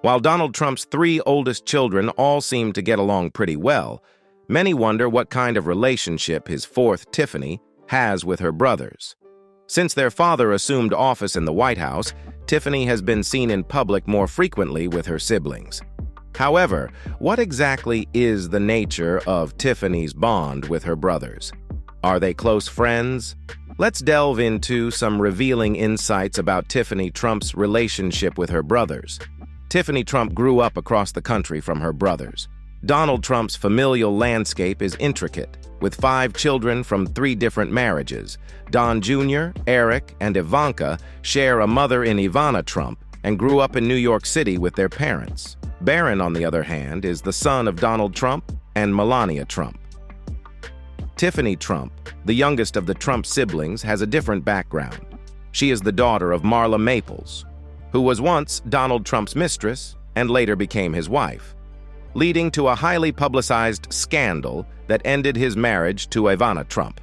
While Donald Trump's three oldest children all seem to get along pretty well, many wonder what kind of relationship his fourth, Tiffany, has with her brothers. Since their father assumed office in the White House, Tiffany has been seen in public more frequently with her siblings. However, what exactly is the nature of Tiffany's bond with her brothers? Are they close friends? Let's delve into some revealing insights about Tiffany Trump's relationship with her brothers. Tiffany Trump grew up across the country from her brothers. Donald Trump's familial landscape is intricate, with 5 children from 3 different marriages. Don Jr., Eric, and Ivanka share a mother in Ivana Trump and grew up in New York City with their parents. Barron, on the other hand, is the son of Donald Trump and Melania Trump. Tiffany Trump, the youngest of the Trump siblings, has a different background. She is the daughter of Marla Maples, who was once Donald Trump's mistress and later became his wife, leading to a highly publicized scandal that ended his marriage to Ivana Trump.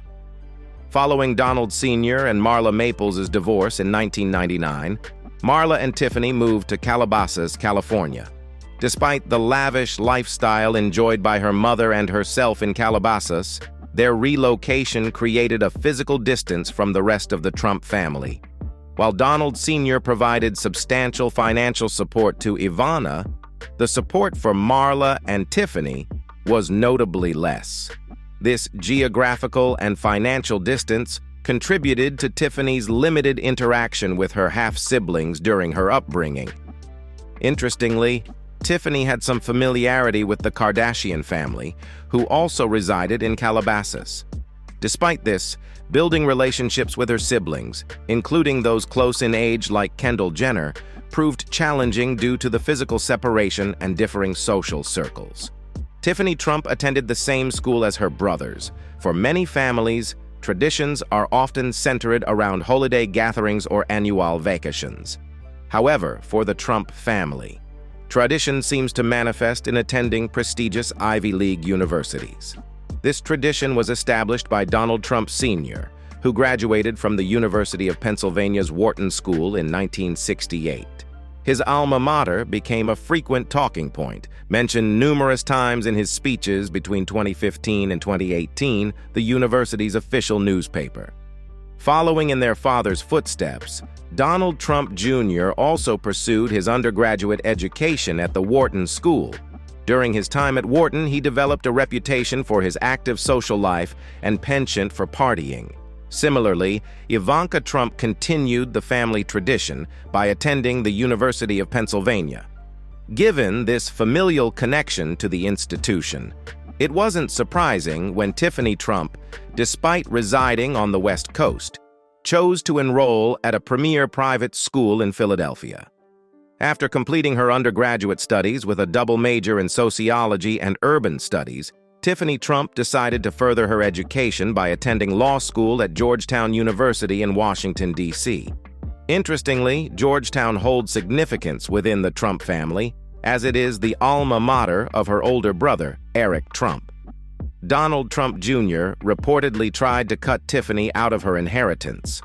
Following Donald Sr. and Marla Maples' divorce in 1999, Marla and Tiffany moved to Calabasas, California. Despite the lavish lifestyle enjoyed by her mother and herself in Calabasas, their relocation created a physical distance from the rest of the Trump family. While Donald Sr. provided substantial financial support to Ivana, the support for Marla and Tiffany was notably less. This geographical and financial distance contributed to Tiffany's limited interaction with her half-siblings during her upbringing. Interestingly, Tiffany had some familiarity with the Kardashian family, who also resided in Calabasas. Despite this, building relationships with her siblings, including those close in age like Kendall Jenner, proved challenging due to the physical separation and differing social circles. Tiffany Trump attended the same school as her brothers. For many families, traditions are often centered around holiday gatherings or annual vacations. However, for the Trump family, tradition seems to manifest in attending prestigious Ivy League universities. This tradition was established by Donald Trump Sr., who graduated from the University of Pennsylvania's Wharton School in 1968. His alma mater became a frequent talking point, mentioned numerous times in his speeches between 2015 and 2018, the university's official newspaper. Following in their father's footsteps, Donald Trump Jr. also pursued his undergraduate education at the Wharton School. During his time at Wharton, he developed a reputation for his active social life and penchant for partying. Similarly, Ivanka Trump continued the family tradition by attending the University of Pennsylvania. Given this familial connection to the institution, it wasn't surprising when Tiffany Trump, despite residing on the West Coast, chose to enroll at a premier private school in Philadelphia. After completing her undergraduate studies with a double major in sociology and urban studies, Tiffany Trump decided to further her education by attending law school at Georgetown University in Washington, D.C. Interestingly, Georgetown holds significance within the Trump family, as it is the alma mater of her older brother, Eric Trump. Donald Trump Jr. reportedly tried to cut Tiffany out of her inheritance.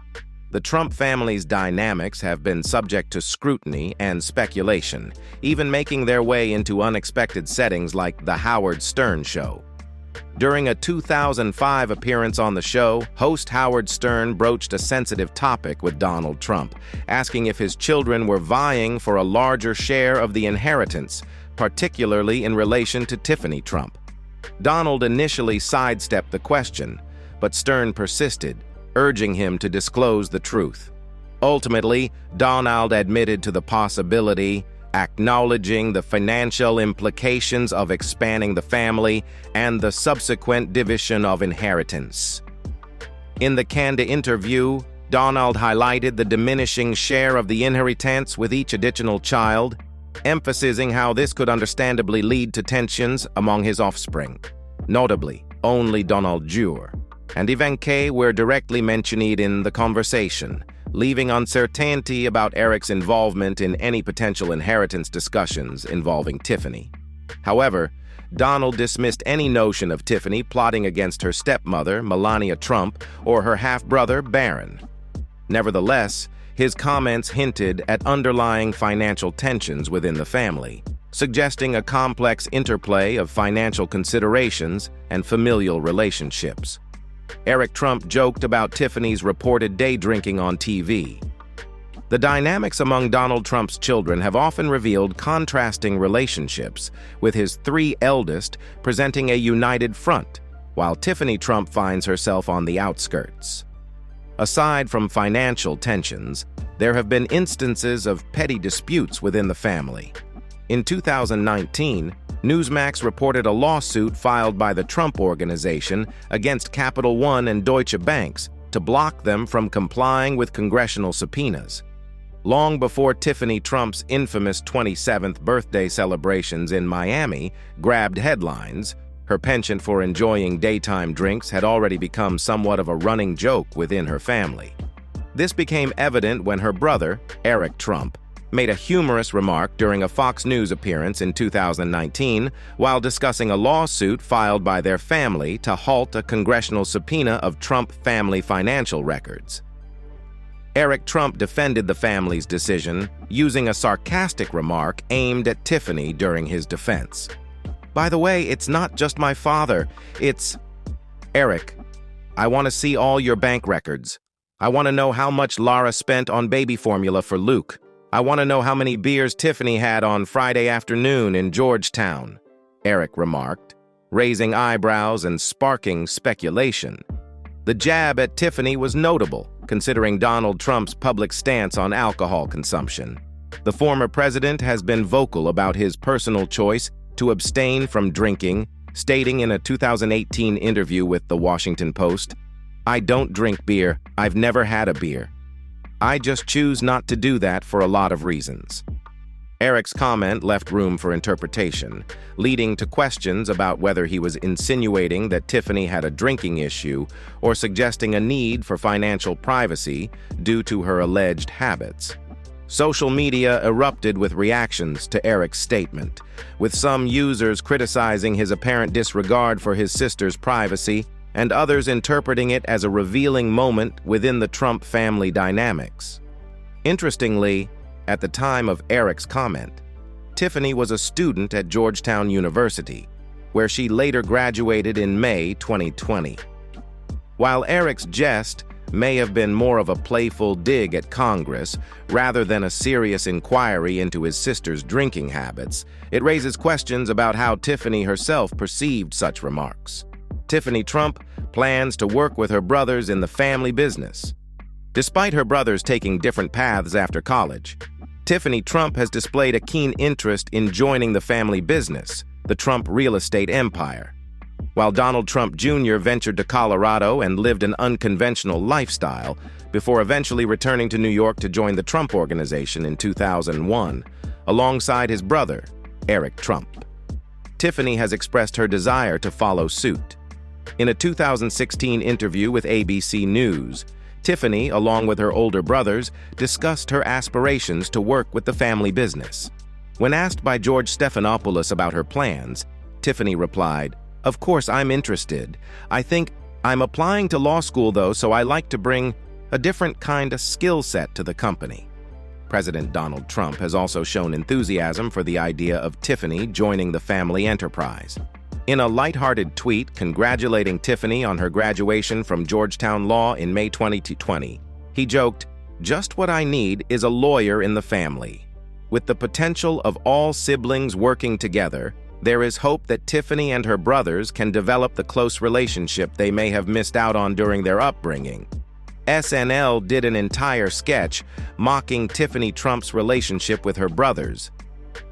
The Trump family's dynamics have been subject to scrutiny and speculation, even making their way into unexpected settings like The Howard Stern Show. During a 2005 appearance on the show, host Howard Stern broached a sensitive topic with Donald Trump, asking if his children were vying for a larger share of the inheritance, particularly in relation to Tiffany Trump. Donald initially sidestepped the question, but Stern persisted, urging him to disclose the truth. Ultimately, Donald admitted to the possibility, acknowledging the financial implications of expanding the family and the subsequent division of inheritance. In the candid interview, Donald highlighted the diminishing share of the inheritance with each additional child, emphasizing how this could understandably lead to tensions among his offspring. Notably, only Donald Jr. and Ivanka were directly mentioned in the conversation, leaving uncertainty about Eric's involvement in any potential inheritance discussions involving Tiffany. However, Donald dismissed any notion of Tiffany plotting against her stepmother, Melania Trump, or her half-brother, Barron. Nevertheless, His comments hinted at underlying financial tensions within the family, suggesting a complex interplay of financial considerations and familial relationships. Eric Trump joked about Tiffany's reported day drinking on TV. The dynamics among Donald Trump's children have often revealed contrasting relationships, with his three eldest presenting a united front, while Tiffany Trump finds herself on the outskirts. Aside from financial tensions, there have been instances of petty disputes within the family. In 2019, Newsmax reported a lawsuit filed by the Trump Organization against Capital One and Deutsche Banks to block them from complying with congressional subpoenas. Long before Tiffany Trump's infamous 27th birthday celebrations in Miami grabbed headlines, her penchant for enjoying daytime drinks had already become somewhat of a running joke within her family. This became evident when her brother, Eric Trump, made a humorous remark during a Fox News appearance in 2019 while discussing a lawsuit filed by their family to halt a congressional subpoena of Trump family financial records. Eric Trump defended the family's decision, using a sarcastic remark aimed at Tiffany during his defense. "By the way, it's not just my father, it's... Eric, I want to see all your bank records. I want to know how much Lara spent on baby formula for Luke. I want to know how many beers Tiffany had on Friday afternoon in Georgetown," Eric remarked, raising eyebrows and sparking speculation. The jab at Tiffany was notable, considering Donald Trump's public stance on alcohol consumption. The former president has been vocal about his personal choice to abstain from drinking, stating in a 2018 interview with The Washington Post, "I don't drink beer. I've never had a beer. I just choose not to do that for a lot of reasons." Eric's comment left room for interpretation, leading to questions about whether he was insinuating that Tiffany had a drinking issue or suggesting a need for financial privacy due to her alleged habits. Social media erupted with reactions to Eric's statement, with some users criticizing his apparent disregard for his sister's privacy and others interpreting it as a revealing moment within the Trump family dynamics. Interestingly, at the time of Eric's comment, Tiffany was a student at Georgetown University, where she later graduated in May 2020. While Eric's jest may have been more of a playful dig at Congress rather than a serious inquiry into his sister's drinking habits, it raises questions about how Tiffany herself perceived such remarks. Tiffany Trump plans to work with her brothers in the family business. Despite her brothers taking different paths after college, Tiffany Trump has displayed a keen interest in joining the family business, the Trump real estate empire. While Donald Trump Jr. ventured to Colorado and lived an unconventional lifestyle before eventually returning to New York to join the Trump Organization in 2001, alongside his brother, Eric Trump. Tiffany has expressed her desire to follow suit. In a 2016 interview with ABC News, Tiffany, along with her older brothers, discussed her aspirations to work with the family business. When asked by George Stephanopoulos about her plans, Tiffany replied, "Of course, I'm interested. I think I'm applying to law school, though, so I like to bring a different kind of skill set to the company." President Donald Trump has also shown enthusiasm for the idea of Tiffany joining the family enterprise. In a lighthearted tweet congratulating Tiffany on her graduation from Georgetown Law in May 2020, he joked, "Just what I need is a lawyer in the family." With the potential of all siblings working together, there is hope that Tiffany and her brothers can develop the close relationship they may have missed out on during their upbringing. SNL did an entire sketch mocking Tiffany Trump's relationship with her brothers.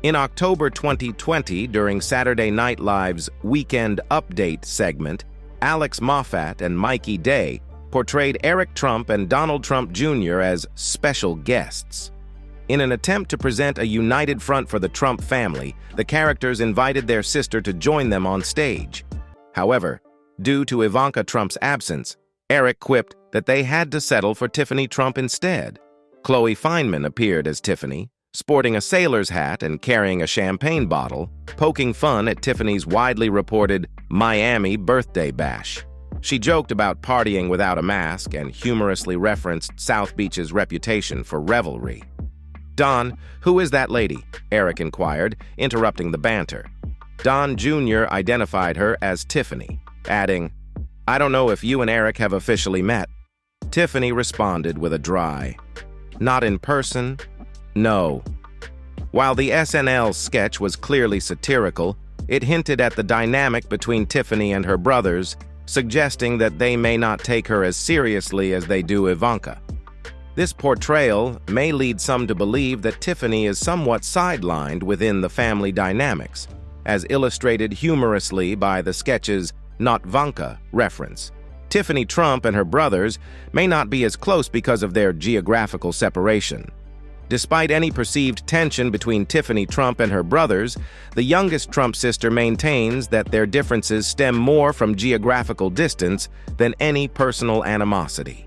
In October 2020, during Saturday Night Live's Weekend Update segment, Alex Moffat and Mikey Day portrayed Eric Trump and Donald Trump Jr. as special guests. In an attempt to present a united front for the Trump family, the characters invited their sister to join them on stage. However, due to Ivanka Trump's absence, Eric quipped that they had to settle for Tiffany Trump instead. Chloe Fineman appeared as Tiffany, sporting a sailor's hat and carrying a champagne bottle, poking fun at Tiffany's widely reported Miami birthday bash. She joked about partying without a mask and humorously referenced South Beach's reputation for revelry. "Don, who is that lady?" Eric inquired, interrupting the banter. Don Jr. identified her as Tiffany, adding, "I don't know if you and Eric have officially met." Tiffany responded with a dry, "Not in person? No." While the SNL sketch was clearly satirical, it hinted at the dynamic between Tiffany and her brothers, suggesting that they may not take her as seriously as they do Ivanka. This portrayal may lead some to believe that Tiffany is somewhat sidelined within the family dynamics, as illustrated humorously by the sketch's "Not Vanka" reference. Tiffany Trump and her brothers may not be as close because of their geographical separation. Despite any perceived tension between Tiffany Trump and her brothers, the youngest Trump sister maintains that their differences stem more from geographical distance than any personal animosity.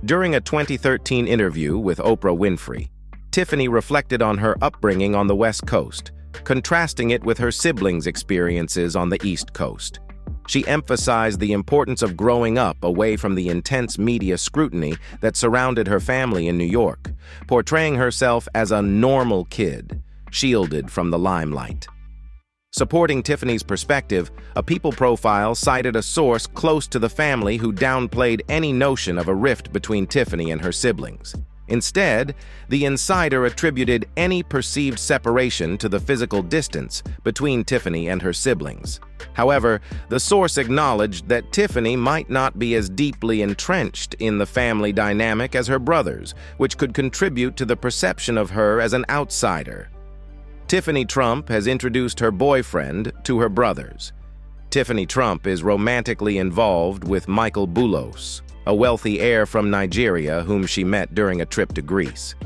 During a 2013 interview with Oprah Winfrey, Tiffany reflected on her upbringing on the West Coast, contrasting it with her siblings' experiences on the East Coast. She emphasized the importance of growing up away from the intense media scrutiny that surrounded her family in New York, portraying herself as a normal kid, shielded from the limelight. Supporting Tiffany's perspective, a People profile cited a source close to the family who downplayed any notion of a rift between Tiffany and her siblings. Instead, the insider attributed any perceived separation to the physical distance between Tiffany and her siblings. However, the source acknowledged that Tiffany might not be as deeply entrenched in the family dynamic as her brothers, which could contribute to the perception of her as an outsider. Tiffany Trump has introduced her boyfriend to her brothers. Tiffany Trump is romantically involved with Michael Boulos, a wealthy heir from Nigeria whom she met during a trip to Greece.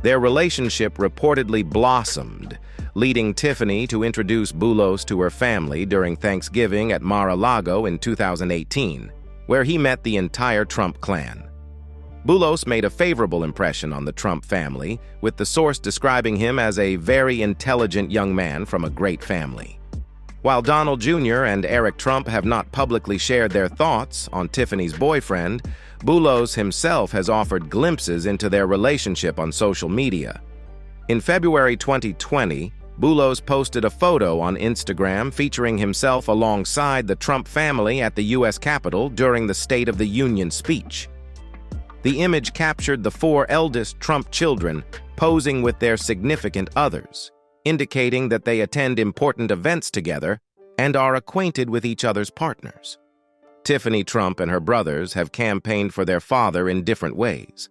Their relationship reportedly blossomed, leading Tiffany to introduce Boulos to her family during Thanksgiving at Mar-a-Lago in 2018, where he met the entire Trump clan. Boulos made a favorable impression on the Trump family, with the source describing him as a very intelligent young man from a great family. While Donald Jr. and Eric Trump have not publicly shared their thoughts on Tiffany's boyfriend, Boulos himself has offered glimpses into their relationship on social media. In February 2020, Boulos posted a photo on Instagram featuring himself alongside the Trump family at the U.S. Capitol during the State of the Union speech. The image captured the four eldest Trump children posing with their significant others, indicating that they attend important events together and are acquainted with each other's partners. Tiffany Trump and her brothers have campaigned for their father in different ways.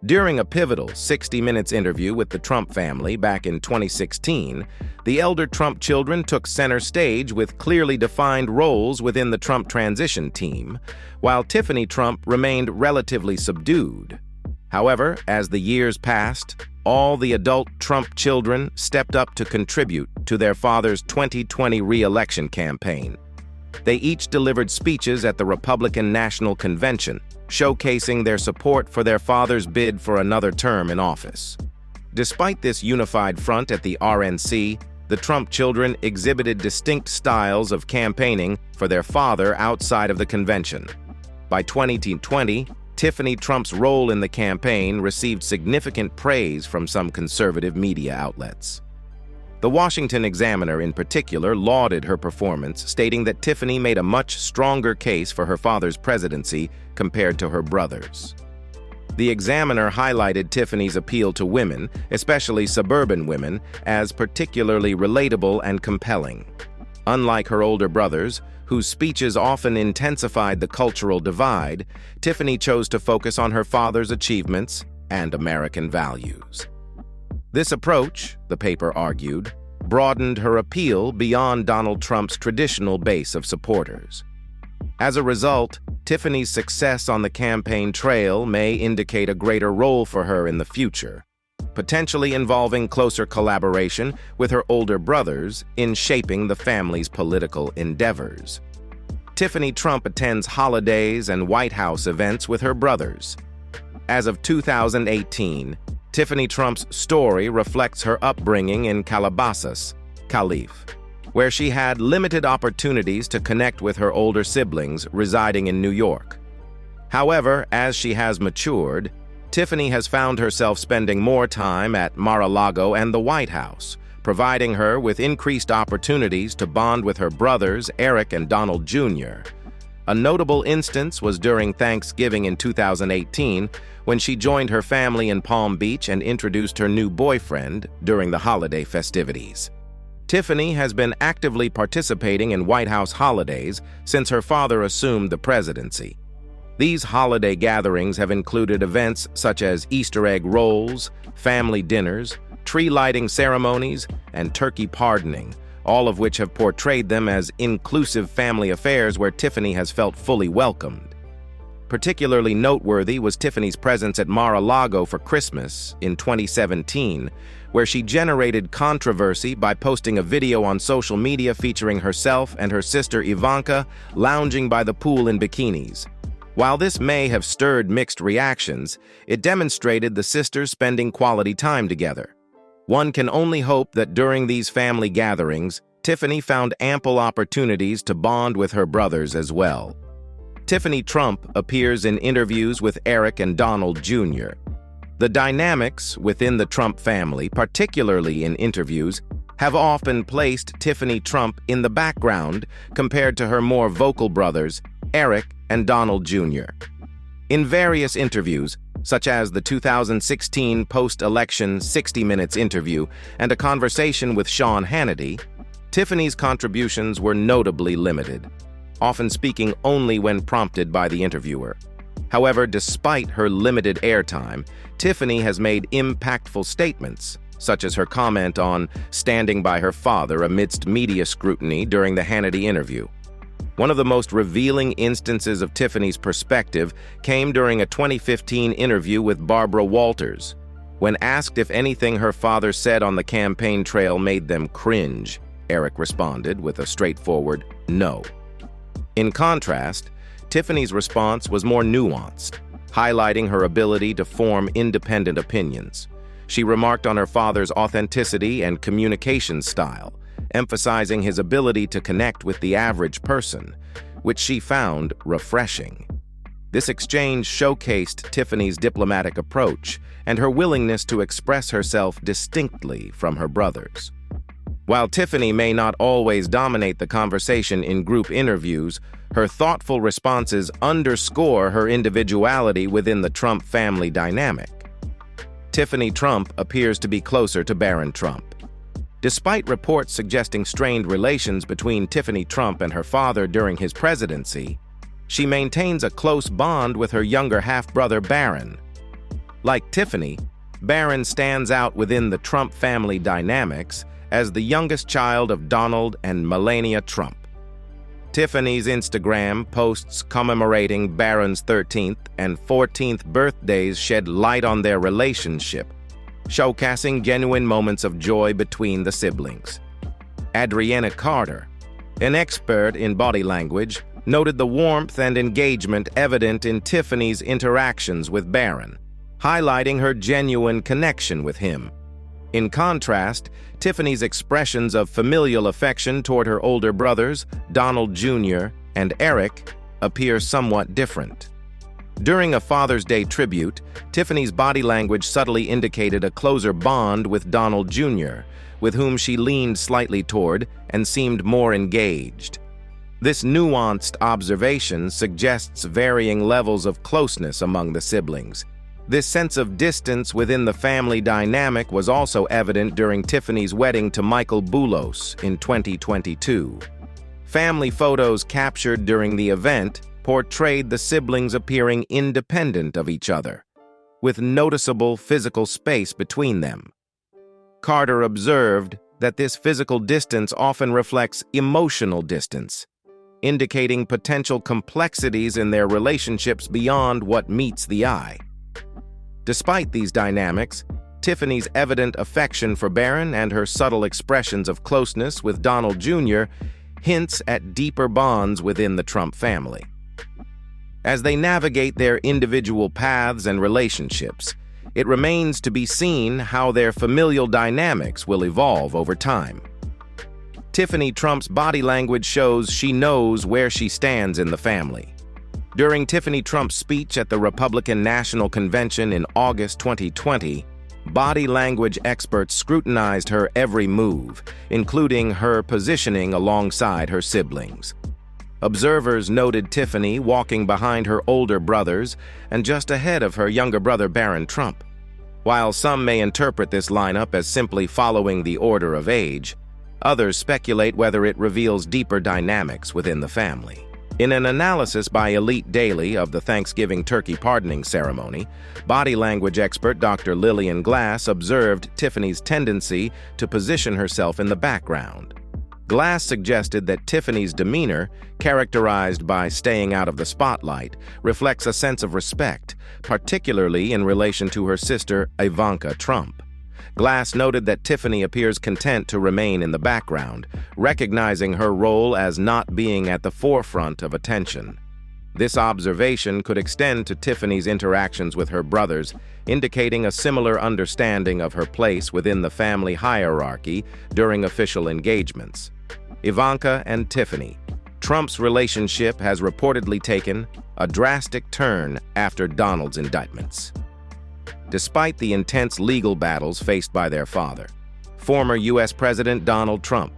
During a pivotal 60 Minutes interview with the Trump family back in 2016, the elder Trump children took center stage with clearly defined roles within the Trump transition team, while Tiffany Trump remained relatively subdued. However, as the years passed, all the adult Trump children stepped up to contribute to their father's 2020 re-election campaign. They each delivered speeches at the Republican National Convention, showcasing their support for their father's bid for another term in office. Despite this unified front at the RNC, the Trump children exhibited distinct styles of campaigning for their father outside of the convention. By 2020, Tiffany Trump's role in the campaign received significant praise from some conservative media outlets. The Washington Examiner in particular lauded her performance, stating that Tiffany made a much stronger case for her father's presidency compared to her brothers. The Examiner highlighted Tiffany's appeal to women, especially suburban women, as particularly relatable and compelling. Unlike her older brothers, whose speeches often intensified the cultural divide, Tiffany chose to focus on her father's achievements and American values. This approach, the paper argued, broadened her appeal beyond Donald Trump's traditional base of supporters. As a result, Tiffany's success on the campaign trail may indicate a greater role for her in the future, potentially involving closer collaboration with her older brothers in shaping the family's political endeavors. Tiffany Trump attends holidays and White House events with her brothers. As of 2018, Tiffany Trump's story reflects her upbringing in Calabasas, Calif. where she had limited opportunities to connect with her older siblings residing in New York. However, as she has matured, Tiffany has found herself spending more time at Mar-a-Lago and the White House, providing her with increased opportunities to bond with her brothers, Eric and Donald Jr. A notable instance was during Thanksgiving in 2018, when she joined her family in Palm Beach and introduced her new boyfriend during the holiday festivities. Tiffany has been actively participating in White House holidays since her father assumed the presidency. These holiday gatherings have included events such as Easter egg rolls, family dinners, tree lighting ceremonies, and turkey pardoning, all of which have portrayed them as inclusive family affairs where Tiffany has felt fully welcomed. Particularly noteworthy was Tiffany's presence at Mar-a-Lago for Christmas in 2017, where she generated controversy by posting a video on social media featuring herself and her sister Ivanka lounging by the pool in bikinis. While this may have stirred mixed reactions, it demonstrated the sisters spending quality time together. One can only hope that during these family gatherings, Tiffany found ample opportunities to bond with her brothers as well. Tiffany Trump appears in interviews with Eric and Donald Jr. The dynamics within the Trump family, particularly in interviews, have often placed Tiffany Trump in the background compared to her more vocal brothers, Eric and Donald Jr. In various interviews, such as the 2016 post-election 60 Minutes interview and a conversation with Sean Hannity, Tiffany's contributions were notably limited, often speaking only when prompted by the interviewer. However, despite her limited airtime, Tiffany has made impactful statements, such as her comment on standing by her father amidst media scrutiny during the Hannity interview. One of the most revealing instances of Tiffany's perspective came during a 2015 interview with Barbara Walters. When asked if anything her father said on the campaign trail made them cringe, Eric responded with a straightforward no. In contrast, Tiffany's response was more nuanced, highlighting her ability to form independent opinions. She remarked on her father's authenticity and communication style, emphasizing his ability to connect with the average person, which she found refreshing. This exchange showcased Tiffany's diplomatic approach and her willingness to express herself distinctly from her brothers. While Tiffany may not always dominate the conversation in group interviews, her thoughtful responses underscore her individuality within the Trump family dynamic. Tiffany Trump appears to be closer to Barron Trump. Despite reports suggesting strained relations between Tiffany Trump and her father during his presidency, she maintains a close bond with her younger half-brother Barron. Like Tiffany, Barron stands out within the Trump family dynamics as the youngest child of Donald and Melania Trump. Tiffany's Instagram posts commemorating Barron's 13th and 14th birthdays shed light on their relationship, showcasing genuine moments of joy between the siblings. Adriana Carter, an expert in body language, noted the warmth and engagement evident in Tiffany's interactions with Barron, highlighting her genuine connection with him. In contrast, Tiffany's expressions of familial affection toward her older brothers, Donald Jr. and Eric, appear somewhat different. During a Father's Day tribute, Tiffany's body language subtly indicated a closer bond with Donald Jr., with whom she leaned slightly toward and seemed more engaged. This nuanced observation suggests varying levels of closeness among the siblings. This sense of distance within the family dynamic was also evident during Tiffany's wedding to Michael Boulos in 2022. Family photos captured during the event portrayed the siblings appearing independent of each other, with noticeable physical space between them. Carter observed that this physical distance often reflects emotional distance, indicating potential complexities in their relationships beyond what meets the eye. Despite these dynamics, Tiffany's evident affection for Barron and her subtle expressions of closeness with Donald Jr. hints at deeper bonds within the Trump family. As they navigate their individual paths and relationships, it remains to be seen how their familial dynamics will evolve over time. Tiffany Trump's body language shows she knows where she stands in the family. During Tiffany Trump's speech at the Republican National Convention in August 2020, body language experts scrutinized her every move, including her positioning alongside her siblings. Observers noted Tiffany walking behind her older brothers and just ahead of her younger brother Barron Trump. While some may interpret this lineup as simply following the order of age, others speculate whether it reveals deeper dynamics within the family. In an analysis by Elite Daily of the Thanksgiving turkey pardoning ceremony, body language expert Dr. Lillian Glass observed Tiffany's tendency to position herself in the background. Glass suggested that Tiffany's demeanor, characterized by staying out of the spotlight, reflects a sense of respect, particularly in relation to her sister Ivanka Trump. Glass noted that Tiffany appears content to remain in the background, recognizing her role as not being at the forefront of attention. This observation could extend to Tiffany's interactions with her brothers, indicating a similar understanding of her place within the family hierarchy during official engagements. Ivanka and Tiffany. Trump's relationship has reportedly taken a drastic turn after Donald's indictments. Despite the intense legal battles faced by their father, former U.S. President Donald Trump,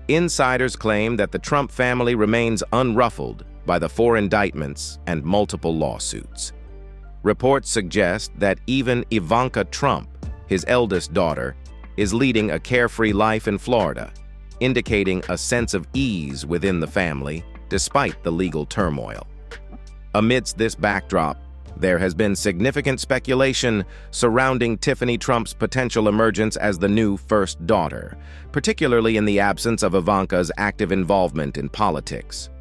insiders claim that the Trump family remains unruffled by the 4 indictments and multiple lawsuits. Reports suggest that even Ivanka Trump, his eldest daughter, is leading a carefree life in Florida, indicating a sense of ease within the family despite the legal turmoil. Amidst this backdrop, there has been significant speculation surrounding Tiffany Trump's potential emergence as the new first daughter, particularly in the absence of Ivanka's active involvement in politics.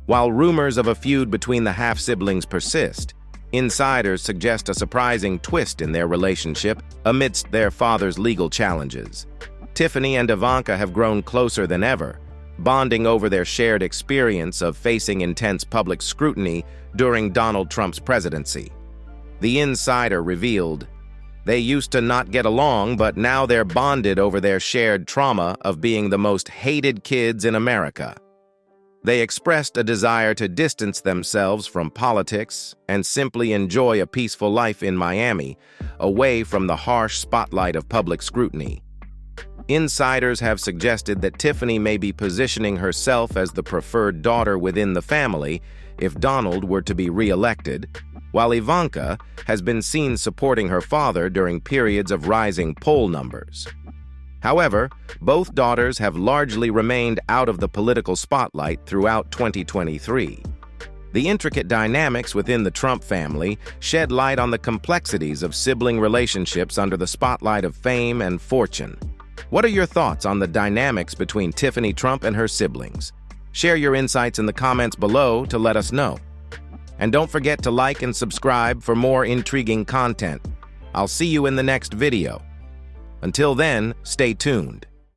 While rumors of a feud between the half-siblings persist, insiders suggest a surprising twist in their relationship amidst their father's legal challenges. Tiffany and Ivanka have grown closer than ever, bonding over their shared experience of facing intense public scrutiny during Donald Trump's presidency. The insider revealed, "They used to not get along, but now they're bonded over their shared trauma of being the most hated kids in America." They expressed a desire to distance themselves from politics and simply enjoy a peaceful life in Miami, away from the harsh spotlight of public scrutiny. Insiders have suggested that Tiffany may be positioning herself as the preferred daughter within the family if Donald were to be re-elected, while Ivanka has been seen supporting her father during periods of rising poll numbers. However, both daughters have largely remained out of the political spotlight throughout 2023. The intricate dynamics within the Trump family shed light on the complexities of sibling relationships under the spotlight of fame and fortune. What are your thoughts on the dynamics between Tiffany Trump and her siblings? Share your insights in the comments below to let us know. And don't forget to like and subscribe for more intriguing content. I'll see you in the next video. Until then, stay tuned.